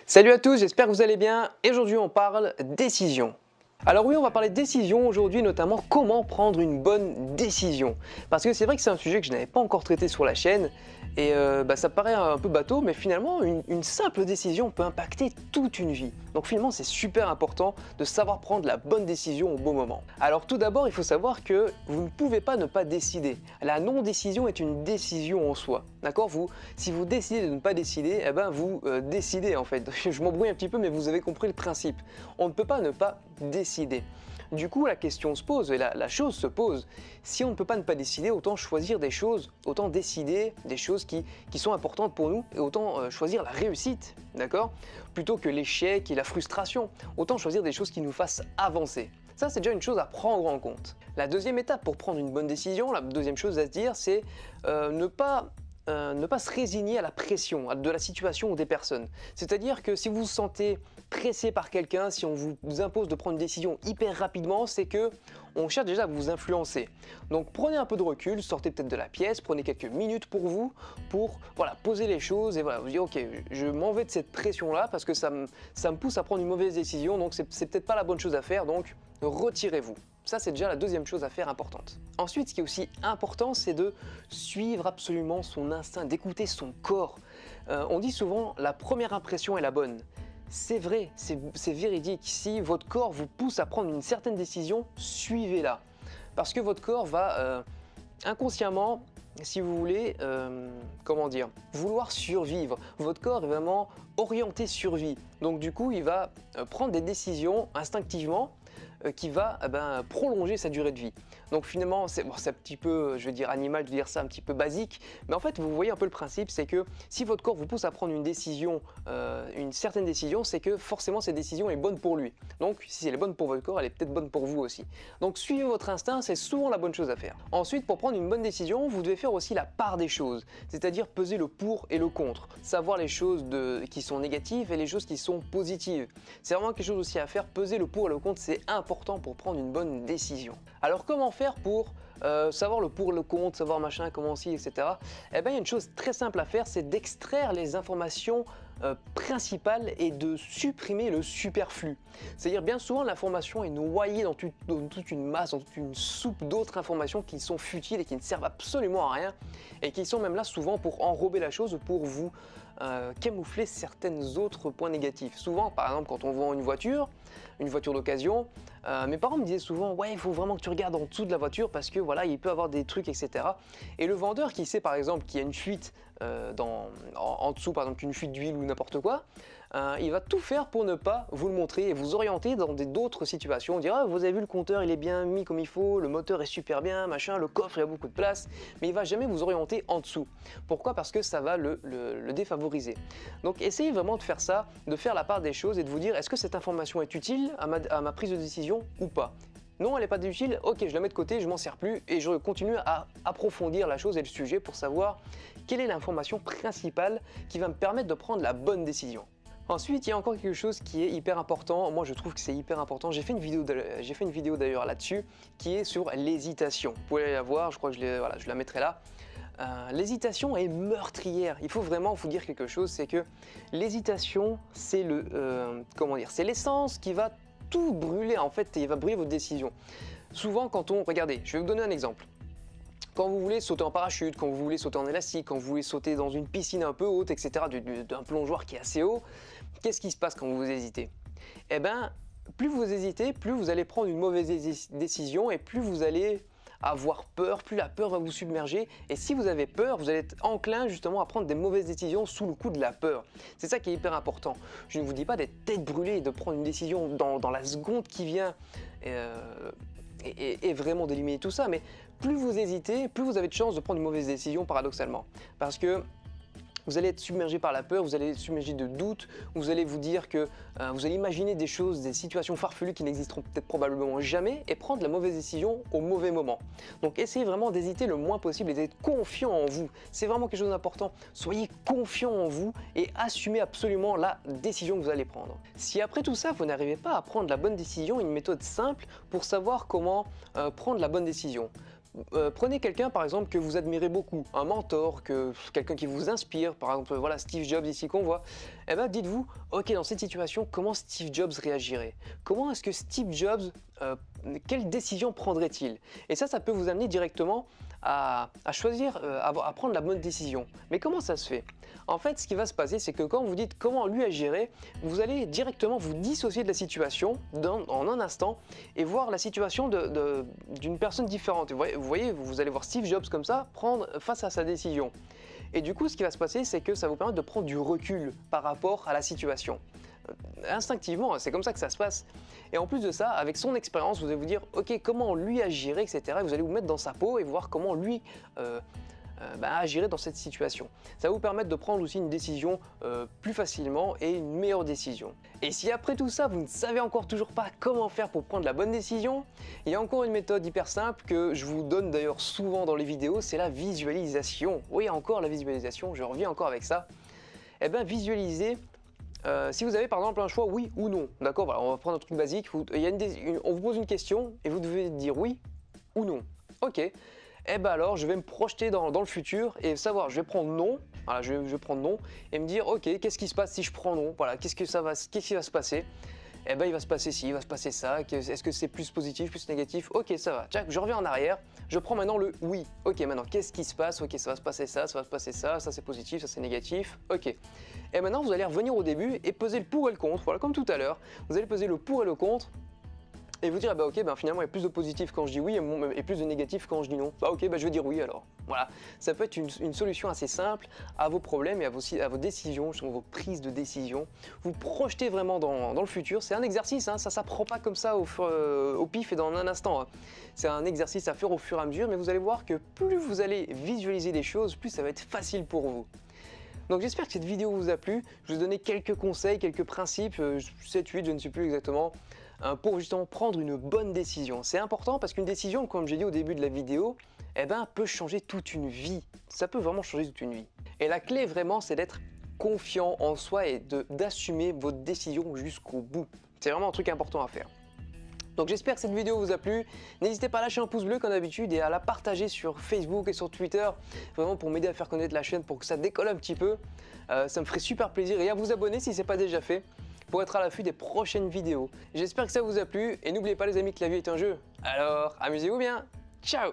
Salut à tous, j'espère que vous allez bien et aujourd'hui on parle décision. Alors oui, on va parler de décision aujourd'hui, notamment comment prendre une bonne décision. Parce que c'est vrai que c'est un sujet que je n'avais pas encore traité sur la chaîne et ça paraît un peu bateau, mais finalement une simple décision peut impacter toute une vie. Donc finalement c'est super important de savoir prendre la bonne décision au bon moment. Alors tout d'abord, il faut savoir que vous ne pouvez pas ne pas décider. La non-décision est une décision en soi. D'accord ? Si vous décidez de ne pas décider, vous décidez en fait. Je m'embrouille un petit peu, mais vous avez compris le principe. On ne peut pas ne pas décider. Du coup, la question se pose, et la chose se pose, si on ne peut pas ne pas décider, autant choisir des choses, autant décider des choses qui sont importantes pour nous, et autant choisir la réussite, d'accord ? Plutôt que l'échec et la frustration, autant choisir des choses qui nous fassent avancer. Ça, c'est déjà une chose à prendre en compte. La deuxième étape pour prendre une bonne décision, la deuxième chose à se dire, c'est ne pas se résigner à la pression de la situation ou des personnes. C'est-à-dire que si vous vous sentez pressé par quelqu'un, si on vous impose de prendre une décision hyper rapidement, c'est que on cherche déjà à vous influencer. Donc prenez un peu de recul, sortez peut-être de la pièce, prenez quelques minutes pour vous, pour poser les choses et vous dire ok, je m'en vais de cette pression-là parce que ça me pousse à prendre une mauvaise décision, donc c'est peut-être pas la bonne chose à faire, donc retirez-vous. Ça, c'est déjà la deuxième chose à faire importante. Ensuite, ce qui est aussi important, c'est de suivre absolument son instinct, d'écouter son corps. On dit souvent la première impression est la bonne. C'est vrai, c'est véridique. Si votre corps vous pousse à prendre une certaine décision, suivez-la. Parce que votre corps va inconsciemment, si vous voulez, vouloir survivre. Votre corps est vraiment orienté survie. Donc du coup, il va prendre des décisions instinctivement qui va prolonger sa durée de vie. Donc finalement, c'est un petit peu, je vais dire animal de dire ça, un petit peu basique, mais en fait, vous voyez un peu le principe, c'est que si votre corps vous pousse à prendre une décision, une certaine décision, c'est que forcément cette décision est bonne pour lui. Donc si elle est bonne pour votre corps, elle est peut-être bonne pour vous aussi. Donc suivez votre instinct, c'est souvent la bonne chose à faire. Ensuite, pour prendre une bonne décision, vous devez faire aussi la part des choses, c'est-à-dire peser le pour et le contre, savoir les choses qui sont négatives et les choses qui sont positives. C'est vraiment quelque chose aussi à faire, peser le pour et le contre, c'est important pour prendre une bonne décision. Alors comment faire pour savoir le pour, le contre, savoir machin, comment si, etc. Eh bien, il y a une chose très simple à faire, c'est d'extraire les informations principales et de supprimer le superflu. C'est-à-dire bien souvent l'information est noyée dans toute une masse, dans toute une soupe d'autres informations qui sont futiles et qui ne servent absolument à rien et qui sont même là souvent pour enrober la chose ou pour vous camoufler certains autres points négatifs. Souvent, par exemple, quand on vend une voiture d'occasion, mes parents me disaient souvent ouais, il faut vraiment que tu regardes en dessous de la voiture parce que voilà, il peut avoir des trucs, etc. Et le vendeur qui sait par exemple qu'il y a une fuite en dessous, par exemple une fuite d'huile ou n'importe quoi, il va tout faire pour ne pas vous le montrer et vous orienter dans d'autres situations. On dira vous avez vu le compteur, il est bien mis comme il faut, le moteur est super bien, machin, le coffre il y a beaucoup de place, mais il va jamais vous orienter en dessous. Pourquoi ? Parce que ça va le défavoriser. Donc essayez vraiment de faire ça, de faire la part des choses et de vous dire est-ce que cette information est utile à ma prise de décision ou pas. Non, elle n'est pas utile, ok, je la mets de côté, je m'en sers plus et je continue à approfondir la chose et le sujet pour savoir quelle est l'information principale qui va me permettre de prendre la bonne décision. Ensuite, il y a encore quelque chose qui est hyper important. Moi, je trouve que c'est hyper important. J'ai fait une vidéo d'ailleurs là-dessus qui est sur l'hésitation. Vous pouvez la voir, je crois que je la mettrai là. L'hésitation est meurtrière. Il faut vraiment vous dire quelque chose, c'est que l'hésitation, c'est c'est l'essence qui va tout brûler en fait et il va brûler votre décision. Souvent, regardez, je vais vous donner un exemple. Quand vous voulez sauter en parachute, quand vous voulez sauter en élastique, quand vous voulez sauter dans une piscine un peu haute, etc., d'un plongeoir qui est assez haut, qu'est-ce qui se passe quand vous hésitez ? Eh bien, plus vous hésitez, plus vous allez prendre une mauvaise décision et plus vous allez avoir peur, plus la peur va vous submerger. Et si vous avez peur, vous allez être enclin justement à prendre des mauvaises décisions sous le coup de la peur. C'est ça qui est hyper important. Je ne vous dis pas d'être tête brûlée et de prendre une décision dans la seconde qui vient et vraiment d'éliminer tout ça, mais plus vous hésitez, plus vous avez de chances de prendre une mauvaise décision paradoxalement. Parce que vous allez être submergé par la peur, vous allez être submergé de doutes, vous allez vous dire que vous allez imaginer des choses, des situations farfelues qui n'existeront peut-être probablement jamais et prendre la mauvaise décision au mauvais moment. Donc essayez vraiment d'hésiter le moins possible et d'être confiant en vous. C'est vraiment quelque chose d'important. Soyez confiant en vous et assumez absolument la décision que vous allez prendre. Si après tout ça, vous n'arrivez pas à prendre la bonne décision, une méthode simple pour savoir comment prendre la bonne décision. Prenez quelqu'un par exemple que vous admirez beaucoup, un mentor, quelqu'un qui vous inspire, par exemple voilà Steve Jobs ici qu'on voit. Et bien dites-vous, ok, dans cette situation, comment Steve Jobs réagirait? Comment est-ce que Steve Jobs, quelle décision prendrait-il? Et ça peut vous amener directement à choisir, à prendre la bonne décision. Mais comment ça se fait? En fait, ce qui va se passer, c'est que quand vous dites comment lui agirait, vous allez directement vous dissocier de la situation en un instant et voir la situation d'une personne différente. Vous voyez, vous allez voir Steve Jobs comme ça, prendre face à sa décision. Et du coup, ce qui va se passer, c'est que ça va vous permettre de prendre du recul par rapport à la situation. Instinctivement, c'est comme ça que ça se passe. Et en plus de ça, avec son expérience, vous allez vous dire, ok, comment lui agirait, etc. Et vous allez vous mettre dans sa peau et voir comment lui agirait dans cette situation. Ça va vous permettre de prendre aussi une décision plus facilement et une meilleure décision. Et si après tout ça, vous ne savez encore toujours pas comment faire pour prendre la bonne décision, il y a encore une méthode hyper simple que je vous donne d'ailleurs souvent dans les vidéos, c'est la visualisation. Oui, encore la visualisation, je reviens encore avec ça. Eh bien, visualisez. Si vous avez par exemple un choix oui ou non, d'accord, voilà, on va prendre un truc basique, on vous pose une question et vous devez dire oui ou non. Ok, et ben alors je vais me projeter dans le futur et savoir, je vais prendre non, voilà, je vais prendre non et me dire ok, qu'est-ce qui se passe si je prends non, voilà, qu'est-ce qui va se passer? Eh ben il va se passer ci, il va se passer ça, est-ce que c'est plus positif, plus négatif? Ok, ça va, tiens, je reviens en arrière, je prends maintenant le oui. Ok, maintenant qu'est-ce qui se passe? Ok, ça va se passer ça va se passer ça c'est positif, ça c'est négatif, ok. Et maintenant vous allez revenir au début et peser le pour et le contre, voilà, comme tout à l'heure, vous allez peser le pour et le contre, et vous dire, bah ok, bah finalement il y a plus de positif quand je dis oui et plus de négatif quand je dis non. Bah ok, bah je vais dire oui alors. Voilà, ça peut être une solution assez simple à vos problèmes et à vos décisions, sur vos prises de décision. Vous projetez vraiment dans le futur. C'est un exercice, hein, ça s'apprend pas comme ça au pif et dans un instant. Hein. C'est un exercice à faire au fur et à mesure, mais vous allez voir que plus vous allez visualiser des choses, plus ça va être facile pour vous. Donc j'espère que cette vidéo vous a plu. Je vous ai donné quelques conseils, quelques principes, 7, 8, je ne sais plus exactement, pour justement prendre une bonne décision. C'est important parce qu'une décision, comme j'ai dit au début de la vidéo, peut changer toute une vie. Ça peut vraiment changer toute une vie. Et la clé vraiment, c'est d'être confiant en soi et d'assumer votre décision jusqu'au bout. C'est vraiment un truc important à faire. Donc j'espère que cette vidéo vous a plu. N'hésitez pas à lâcher un pouce bleu comme d'habitude et à la partager sur Facebook et sur Twitter, vraiment pour m'aider à faire connaître la chaîne, pour que ça décolle un petit peu. Ça me ferait super plaisir, et à vous abonner si ce n'est pas déjà fait, pour être à l'affût des prochaines vidéos. J'espère que ça vous a plu et n'oubliez pas les amis que la vie est un jeu. Alors amusez-vous bien. Ciao!